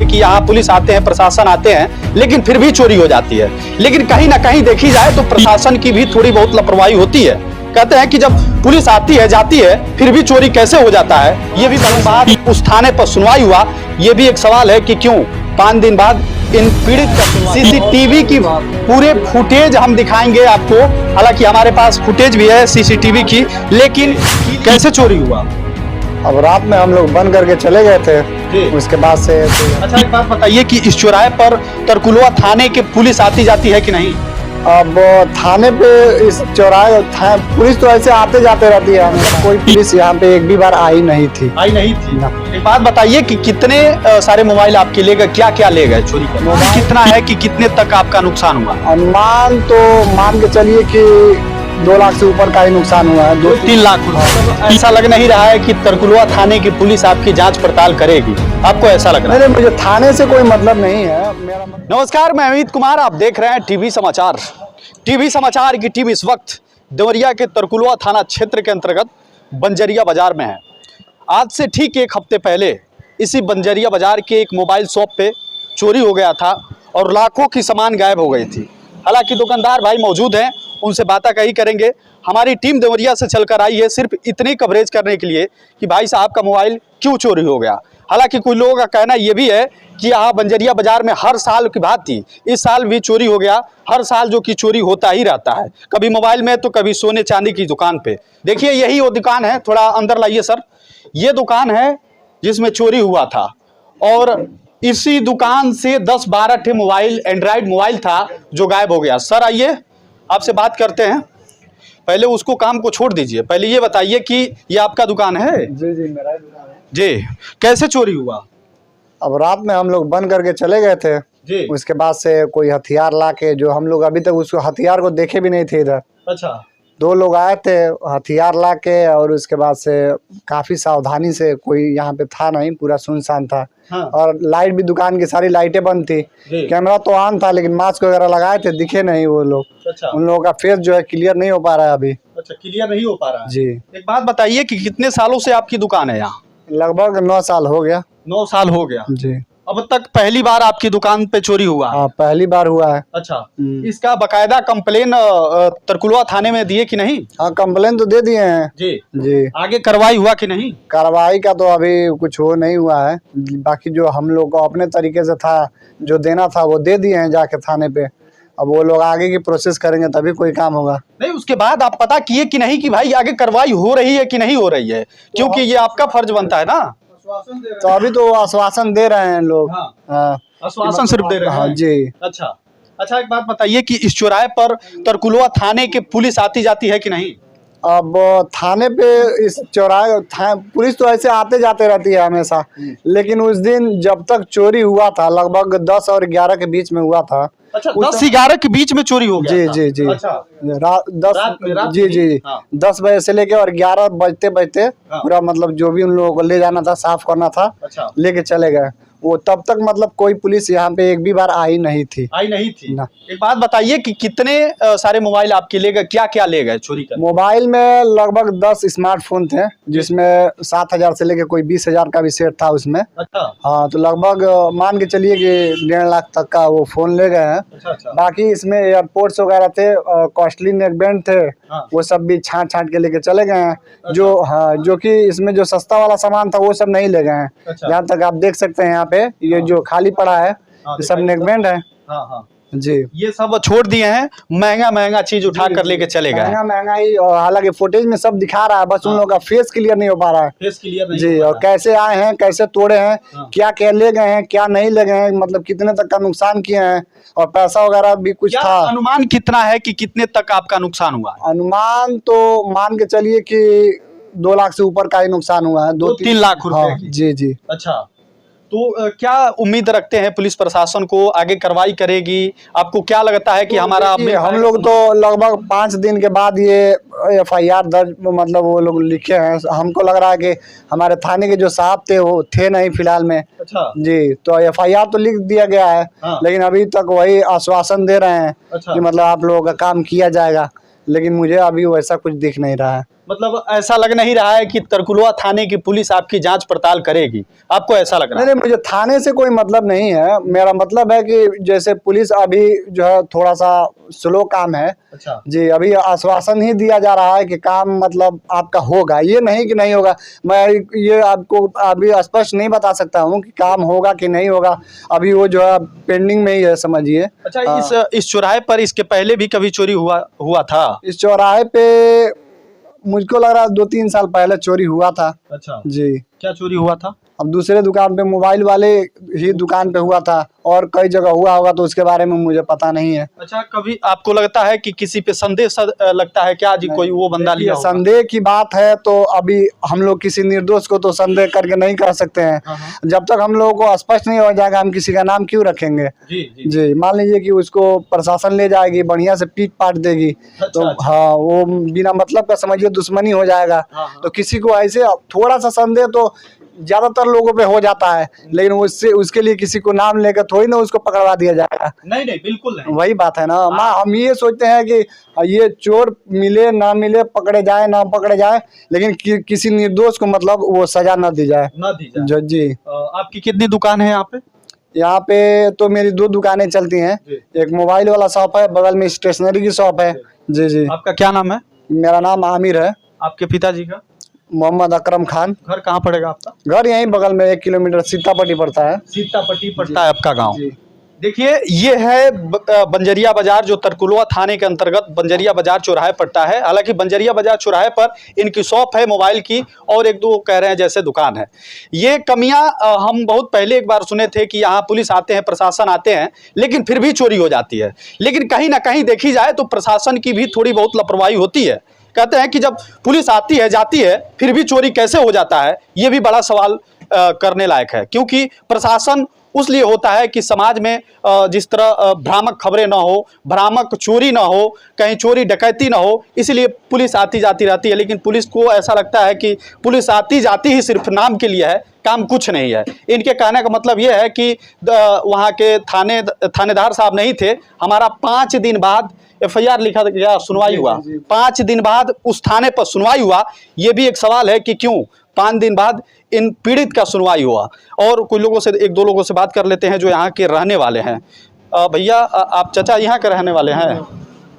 कि यहाँ पुलिस आते हैं, प्रशासन आते हैं, लेकिन फिर भी चोरी हो जाती है। लेकिन कहीं ना कहीं देखी जाए तो प्रशासन की भी थोड़ी बहुत लापरवाही होती है। कहते हैं कि जब पुलिस आती है जाती है फिर भी चोरी कैसे हो जाता है। ये भी बात उस थाने पर सुनवाई हुआ, ये भी एक सवाल है कि क्यों 5 दिन बाद इन पीड़ित का सीसीटीवी की पूरे फुटेज हम दिखाएंगे आपको। हालांकि हमारे पास फुटेज भी है सीसीटीवी की, लेकिन कैसे चोरी हुआ। अब रात में हम लोग बंद करके चले गए थे, उसके बाद से अच्छा एक बात बताइए कि इस चौराहे पर तरकुलवा थाने के पुलिस आती जाती है कि नहीं। अब थाने पे इस चौराहे पुलिस तो ऐसे आते जाते रहती है, कोई पुलिस यहाँ पे एक भी बार आई नहीं थी। एक बात बताइए कि कितने सारे मोबाइल आपके ले गए, क्या क्या ले गए चोरी कर? मोबाइल कितना है कि कितने तक आपका नुकसान हुआ? अनुमान तो मान के चलिए कि 2 लाख से ऊपर का ही नुकसान हुआ है। 2-3 लाख। ऐसा लग नहीं रहा है कि तरकुलवा थाने की पुलिस आपकी जांच पड़ताल करेगी, आपको ऐसा लग रहा है? नहीं, मुझे थाने से कोई मतलब नहीं है। नमस्कार, मैं अमित कुमार, आप देख रहे हैं टीवी समाचार। टीवी समाचार की टीम इस वक्त देवरिया के तरकुलवा थाना क्षेत्र के अंतर्गत बंजरिया बाजार में है। आज से ठीक 1 हफ्ते पहले इसी बंजरिया बाजार के एक मोबाइल शॉप पे चोरी हो गया था और लाखों की सामान गायब हो गई थी। हालांकि दुकानदार भाई मौजूद हैं, उनसे बाताकही करेंगे। हमारी टीम देवरिया से चलकर आई है सिर्फ इतनी कवरेज करने के लिए कि भाई साहब का मोबाइल क्यों चोरी हो गया। हालांकि कुछ लोगों का कहना यह भी है कि यहाँ बंजरिया बाजार में हर साल की बात थी, इस साल भी चोरी हो गया। हर साल जो कि चोरी होता ही रहता है, कभी मोबाइल में तो कभी सोने चांदी की दुकान पे। देखिए यही वो दुकान है, थोड़ा अंदर लाइए सर। ये दुकान है जिसमें चोरी हुआ था और इसी दुकान से 10-12 ठे मोबाइल, एंड्रॉइड मोबाइल था जो गायब हो गया। सर आइए, आपसे बात करते हैं। पहले उसको काम को छोड़ दीजिए, पहले ये बताइए कि ये आपका दुकान है? जी जी, मेरा दुकान है जी। कैसे चोरी हुआ? अब रात में हम लोग बंद करके चले गए थे जी। उसके बाद से कोई हथियार ला के, जो हम लोग अभी तक उसको हथियार को देखे भी नहीं थे इधर। अच्छा। 2 लोग आए थे हथियार ला के, और उसके बाद से काफी सावधानी से, कोई यहाँ पे था नहीं, पूरा सुनसान था। हाँ। और लाइट भी, दुकान की सारी लाइटें बंद थी। कैमरा तो ऑन था, लेकिन मास्क वगैरह लगाए थे, दिखे नहीं वो लोग। अच्छा। उन लोगों का फेस जो है क्लियर नहीं हो पा रहा है अभी। अच्छा, क्लियर नहीं हो पा रहा है जी। एक बात बताइए कि कितने सालों से आपकी दुकान है यहाँ? लगभग 9 साल हो गया। 9 साल हो गया जी। अब तक पहली बार आपकी दुकान पे चोरी हुआ? हाँ, पहली बार हुआ है। अच्छा। इसका बकायदा कंप्लेन तरकुलवा थाने में दिए कि नहीं? हाँ, कंप्लेन तो दे दिए हैं। जी जी। आगे कार्रवाई हुआ कि नहीं? कार्रवाई का तो अभी कुछ हो नहीं हुआ है, बाकी जो हम लोग को अपने तरीके से था, जो देना था वो दे दिए हैं जाके थाने पे। अब वो लोग आगे की प्रोसेस करेंगे तभी कोई काम होगा। नहीं, उसके बाद आप पता किए कि नहीं कि भाई आगे कार्रवाई हो रही है कि नहीं हो रही है? क्योंकि ये आपका फर्ज बनता है ना। तो अभी तो आश्वासन दे रहे हैं लोग। हाँ। आश्वासन सिर्फ दे रहे हैं। हाँ जी। अच्छा एक बात बताइए कि इस चौराहे पर तरकुलवा थाने के पुलिस आती जाती है कि नहीं? अब थाने पे इस चौराहे पुलिस तो ऐसे आते जाते रहती है हमेशा, लेकिन उस दिन जब तक चोरी हुआ था, लगभग 10 और 11 के बीच में हुआ था। अच्छा, 10-11 के बीच में चोरी हो गया? जी जी जी। अच्छा। रात जी जी। हाँ। 10 बजे से लेके और 11 बजते बजते हाँ। पूरा, मतलब जो भी उन लोगों को ले जाना था, साफ करना था। अच्छा। लेके चले गए वो। तब तक मतलब कोई पुलिस यहाँ पे एक भी बार आई नहीं थी। ना। एक बात बताइए कि कितने सारे मोबाइल आपके ले गए, क्या क्या ले गए चोरी कर? मोबाइल में लगभग 10 स्मार्टफोन थे, जिसमें 7,000 से लेके कोई 20,000 का भी सेट था उसमें। अच्छा। हाँ, तो लगभग मान के चलिए कि 1.5 लाख तक का वो फोन ले गए हैं। अच्छा। बाकी इसमें एयरपोर्ट्स वगैरह थे, कॉस्टली नेकबैंड थे। हाँ। वो सब भी छांट के लेके चले गए हैं। अच्छा। जो कि इसमें जो सस्ता वाला सामान था वो सब नहीं ले गए हैं। अच्छा। जहाँ तक आप देख सकते हैं यहाँ पे ये जो खाली पड़ा है, ये सब नेकबैंड है। हाँ। जी। ये सब छोड़ दिए हैं, महंगा चीज उठा कर लेके चले गए। महंगा ही, और हालांकि फुटेज में सब दिखा रहा है, बस उन लोगों का फेस क्लियर नहीं हो पा रहा है। फेस क्लियर नहीं जी। और कैसे आए हैं, कैसे तोड़े हैं, क्या क्या ले गए हैं, क्या नहीं ले गए हैं, मतलब कितने तक का नुकसान किए हैं, और पैसा वगैरह भी कुछ था। अनुमान कितना है कि कितने तक आपका नुकसान हुआ? अनुमान तो मान के चलिए कि 2 लाख से ऊपर का ही नुकसान हुआ है। 2-3 लाख रुपए। जी जी। अच्छा, तो क्या उम्मीद रखते हैं पुलिस प्रशासन को आगे कार्रवाई करेगी? आपको क्या लगता है कि हमारा हम लोग तो लगभग 5 दिन के बाद ये FIR दर्ज, मतलब वो लोग लिखे हैं। हमको लग रहा है कि हमारे थाने के जो साहब थे वो थे नहीं फिलहाल में। अच्छा। जी, तो FIR तो लिख दिया गया है। हाँ। लेकिन अभी तक वही आश्वासन दे रहे हैं। अच्छा। कि मतलब आप लोगों का काम किया जाएगा, लेकिन मुझे अभी वैसा कुछ दिख नहीं रहा है। मतलब ऐसा लग नहीं रहा है कि तरकुलवा थाने की पुलिस आपकी जांच पड़ताल करेगी, आपको ऐसा लग रहा नहीं है? नहीं, मुझे थाने से कोई मतलब नहीं है। मेरा मतलब है कि जैसे पुलिस अभी जो है थोड़ा सा स्लो काम है अच्छा। जी। अभी आश्वासन ही दिया जा रहा है कि काम मतलब आपका होगा, ये नहीं कि नहीं होगा। मैं ये आपको अभी स्पष्ट नहीं बता सकता हूँ कि काम होगा कि नहीं होगा। अभी वो जो है पेंडिंग में ही है, समझिए। अच्छा, हाँ। इस चौराहे पर इसके पहले भी कभी चोरी हुआ था? इस चौराहे पे मुझको लग रहा है 2-3 साल पहले चोरी हुआ था अच्छा, जी। क्या चोरी हुआ था? अब दूसरे दुकान पे, मोबाइल वाले ही दुकान पे हुआ था, और कई जगह हुआ होगा तो उसके बारे में मुझे पता नहीं है। अच्छा, कभी आपको लगता है कि किसी पे संदेह लगता है क्या जी, कोई वो बंदा लिया होगा? संदेह की बात है तो अभी हम लोग किसी निर्दोष को तो संदेह करके नहीं कह सकते हैं। हाँ। जब तक हम लोगों को स्पष्ट नहीं हो जाएगा, हम किसी का नाम क्यों रखेंगे जी। जी। मान लीजिए कि उसको प्रशासन ले जाएगी, बढ़िया से पीट पाट देगी, तो अच्छा। हाँ, वो बिना मतलब का समझिए दुश्मनी हो जाएगा। हाँ। तो किसी को ऐसे थोड़ा सा संदेह तो ज्यादातर लोगों पे हो जाता है, लेकिन उससे उसके लिए किसी को नाम लेकर थोड़ी ना उसको पकड़वा दिया जाएगा। नहीं, बिल्कुल नहीं। वही बात है ना। हम ये सोचते हैं कि ये चोर मिले ना मिले, पकड़े जाए ना पकड़े जाए, लेकिन किसी निर्दोष को मतलब वो सजा ना दी जाए। जी। आपकी कितनी दुकान है यहाँ पे? यहाँ पे तो मेरी 2 दुकानें चलती हैं। एक मोबाइल वाला शॉप है, बगल में स्टेशनरी की शॉप है जी। आपका क्या नाम है? मेरा नाम आमिर है। आपके पिताजी का? मोहम्मद अकरम खान। घर कहाँ पड़ेगा आपका? घर यहीं बगल में 1 किलोमीटर सीतापट्टी पड़ता है। सीतापट्टी पड़ता है आपका गांव? जी। देखिए, ये है बंजरिया बाजार, जो तरकुलवा थाने के अंतर्गत बंजरिया बाजार चौराहे पड़ता है। हालांकि बंजरिया बाजार चौराहे पर इनकी शॉप है मोबाइल की, और एक दो कह रहे हैं जैसे दुकान है। ये कमियां हम बहुत पहले एक बार सुने थे कि यहाँ पुलिस आते हैं, प्रशासन आते हैं, लेकिन फिर भी चोरी हो जाती है। लेकिन कहीं ना कहीं देखी जाए तो प्रशासन की भी थोड़ी बहुत लापरवाही होती है। कहते हैं कि जब पुलिस आती है जाती है फिर भी चोरी कैसे हो जाता है, ये भी बड़ा सवाल करने लायक है। क्योंकि प्रशासन उसलिए होता है कि समाज में जिस तरह भ्रामक खबरें ना हो, भ्रामक चोरी ना हो, कहीं चोरी डकैती ना हो, इसलिए पुलिस आती जाती रहती है। लेकिन पुलिस को ऐसा लगता है कि पुलिस आती जाती ही सिर्फ नाम के लिए है, काम कुछ नहीं है। इनके कहने का मतलब ये है कि वहाँ के थानेदार साहब नहीं थे। हमारा 5 दिन बाद FIR लिखा गया, सुनवाई हुआ। 5 दिन बाद उस थाने पर सुनवाई हुआ। ये भी एक सवाल है कि क्यों 5 दिन बाद इन पीड़ित का सुनवाई हुआ। और कुछ लोगों से, 1-2 लोगों से बात कर लेते हैं जो यहाँ के रहने वाले हैं। भैया, आप चाचा यहाँ के रहने वाले हैं?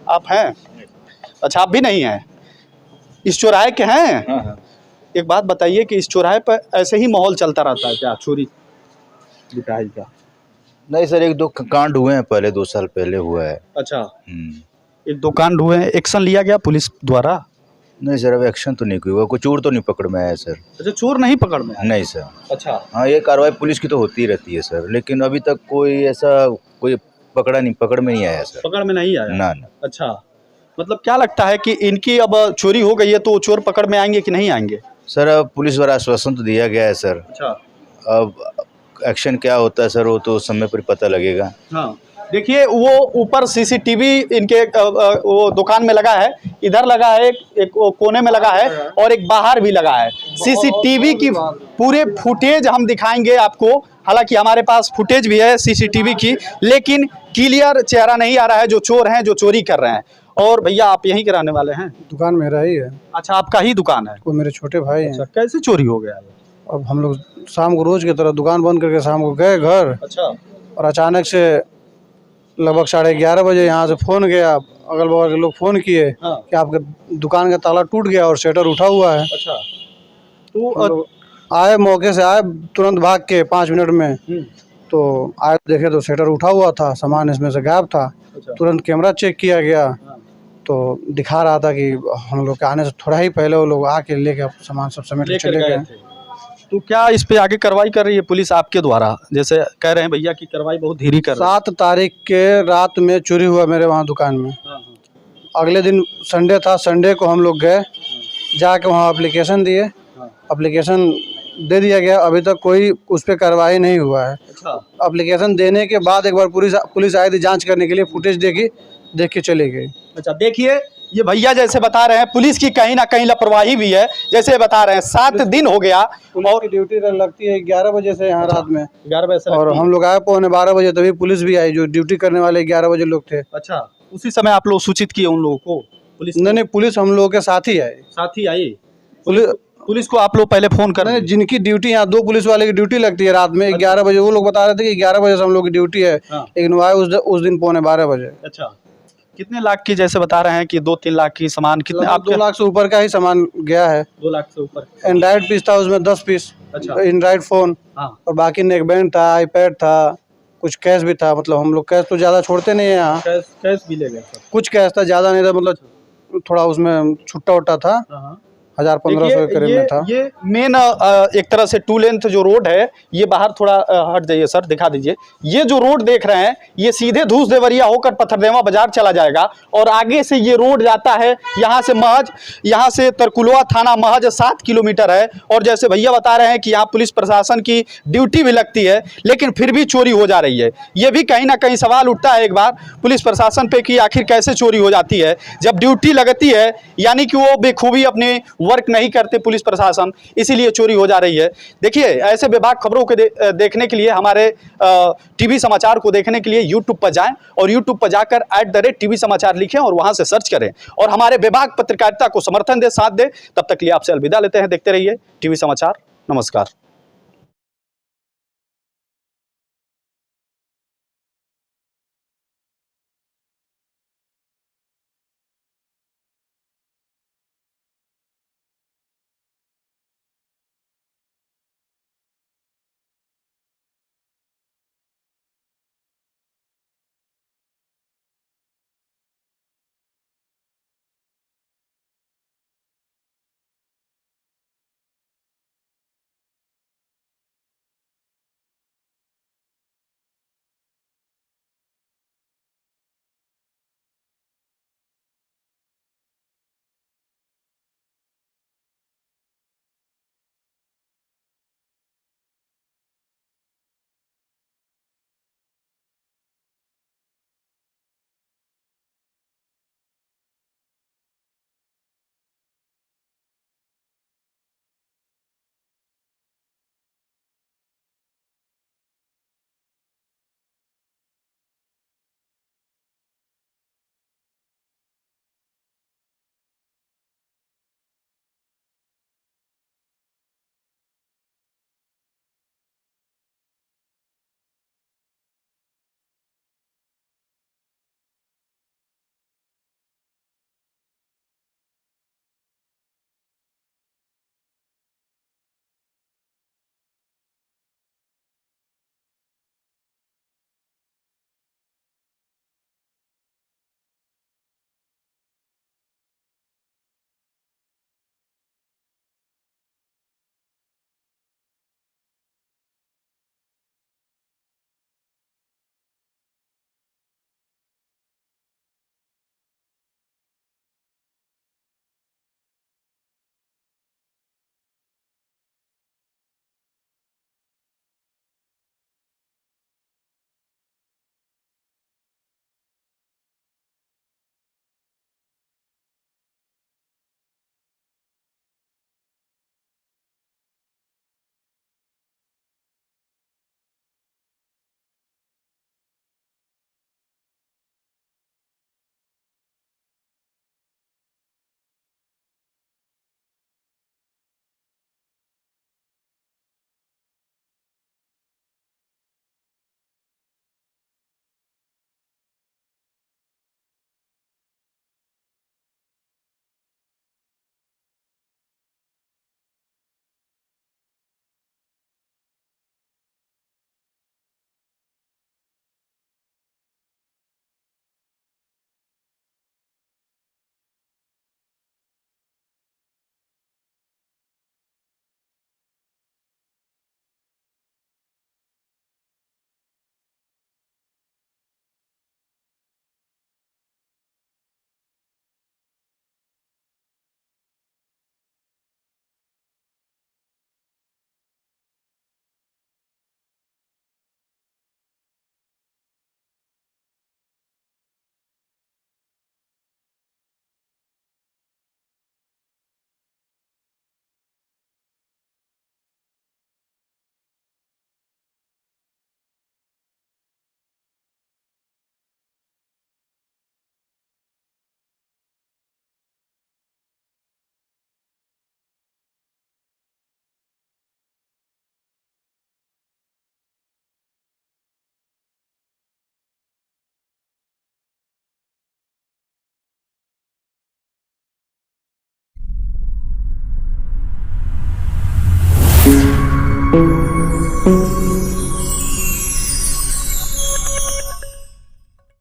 आप हैं? अच्छा, आप भी नहीं हैं, इस चौराहे के हैं? हाँ। एक बात बताइए कि इस चौराहे पर ऐसे ही माहौल चलता रहता है क्या, चोरी लुटाई का? नहीं सर, 1-2 कांड हुए हैं पहले, 2 साल पहले हुआ है। अच्छा, 1-2 कांड हुए हैं, एक्शन लिया गया पुलिस द्वारा? नहीं सर, अब एक्शन तो नहीं हुआ, कोई चोर तो नहीं पकड़ में आया सर। अच्छा, चोर नहीं पकड़ में? नहीं सर। अच्छा। हाँ, ये कार्रवाई पुलिस की तो होती ही रहती है सर, लेकिन अभी तक कोई पकड़ में नहीं आया सर। पकड़ में नहीं आया ना। अच्छा, मतलब क्या लगता है कि इनकी अब चोरी हो गई है तो चोर पकड़ में आएंगे कि नहीं आएंगे? सर, अब पुलिस द्वारा आश्वासन तो दिया गया है सर। अच्छा। अब एक्शन क्या होता है सर, वो तो समय पर पता लगेगा। हाँ, देखिए, वो ऊपर CCTV इनके वो दुकान में लगा है, इधर लगा है, एक कोने में लगा है, और एक बाहर भी लगा है। CCTV की पूरे फुटेज हम दिखाएंगे आपको। हालांकि हमारे पास फुटेज भी है CCTV की, लेकिन क्लियर चेहरा नहीं आ रहा है जो चोर हैं, जो चोरी कर रहे हैं। और भैया, आप यहीं के रहने वाले हैं? दुकान मेरा ही है। अच्छा, आपका ही दुकान है? वो मेरे छोटे भाई हैं। अच्छा, कैसे चोरी हो गया? अब हम लोग शाम को रोज की तरह दुकान बंद करके शाम को गए घर, अच्छा। और अचानक से लगभग 11:30 बजे यहाँ से फ़ोन गया। अगल बगल के लोग फ़ोन किए कि आपके दुकान का ताला टूट गया और शटर उठा हुआ है। अच्छा, तो आए, मौके से आए, तुरंत भाग के 5 मिनट में। तो आए, देखे तो शटर उठा हुआ था, सामान इसमें से गायब था। तुरंत कैमरा चेक किया गया तो दिखा रहा था कि हम लोग के आने से थोड़ा ही पहले वो लोग आके लेके सामान सब समेट के चले गए। तो क्या इस पे आगे कार्रवाई कर रही है पुलिस आपके द्वारा? जैसे कह रहे हैं भैया कि कार्रवाई बहुत धीरे कर रही है। 7 तारीख के रात में चोरी हुआ मेरे वहाँ दुकान में। अगले दिन संडे था, संडे को हम लोग गए, जाके वहाँ एप्लीकेशन दिए। एप्लीकेशन दे दिया गया, अभी तक कोई उस पर कार्रवाई नहीं हुआ है। एप्लीकेशन देने के बाद एक बार पुलिस आई थी जांच करने के लिए, फुटेज देख के चली गई। अच्छा, देखिए, ये भैया जैसे बता रहे हैं पुलिस की कहीं ना कहीं लापरवाही भी है। जैसे बता रहे हैं 7 दिन हो गया, और की ड्यूटी लगती है 11 बजे से यहाँ रात में। 11 बजे से, और हम लोग आए 11:15 बजे, तभी पुलिस भी आई, जो ड्यूटी करने वाले 11 बजे लोग थे। अच्छा, उसी समय आप लोग सूचित किए उन लोगों को? पुलिस नहीं नहीं, पुलिस हम लोगों के साथ ही है। साथ ही आई? पुलिस पुलिस को आप लोग पहले फोन कर नहीं, जिनकी ड्यूटी यहाँ 2 पुलिस वाले की ड्यूटी लगती है रात में 11 बजे, वो लोग बता रहे थे कि 11 बजे से हम लोग की ड्यूटी है, हाँ। लेकिन वो आए उस दिन 11:45 बजे। अच्छा, कितने लाख की जैसे बता रहे हैं कि 2-3 लाख की सामान, कितने आप 2 लाख से ऊपर का ही सामान गया है। 2 लाख से ऊपर? एंड्रॉइड पीस था उसमें 10 पीस, अच्छा। एंड्रॉइड फोन, हाँ। और बाकी नेक बैंड था, आईपैड था, कुछ कैश भी था। मतलब हम लोग कैश तो ज़्यादा छोड़ते नहीं है यहाँ, कैश भी ले गए सर? कुछ कैश था, ज़्यादा नहीं था, मतलब थोड़ा उसमें छुट्टा उट्टा था, हाँ। 1000-1500 के करीब में था। ये मेन एक तरह से 2 लेंथ जो रोड है, ये बाहर थोड़ा हट जाइए सर, दिखा दीजिए। ये जो रोड देख रहे हैं, ये सीधे धूस देवरिया होकर पत्थरदेवा बाजार चला जाएगा और आगे से ये रोड जाता है यहाँ से महज, यहाँ से तरकुलवा थाना महज 7 किलोमीटर है। और जैसे भैया बता रहे हैं कि यहाँ पुलिस प्रशासन की ड्यूटी भी लगती है, लेकिन फिर भी चोरी हो जा रही है। ये भी कहीं ना कहीं सवाल उठता है एक बार पुलिस प्रशासन पे कि आखिर कैसे चोरी हो जाती है जब ड्यूटी लगती है, यानी कि वो बेखूबी अपनी वर्क नहीं करते पुलिस प्रशासन, इसीलिए चोरी हो जा रही है। देखिए, ऐसे बेबाक खबरों को देखने के लिए, हमारे टीवी समाचार को देखने के लिए यूट्यूब पर जाएं और यूट्यूब पर जाकर @TV समाचार लिखें और वहां से सर्च करें और हमारे बेबाक पत्रकारिता को समर्थन दे, साथ दे। तब तक के लिए आपसे अलविदा लेते हैं। देखते रहिए टीवी समाचार। नमस्कार।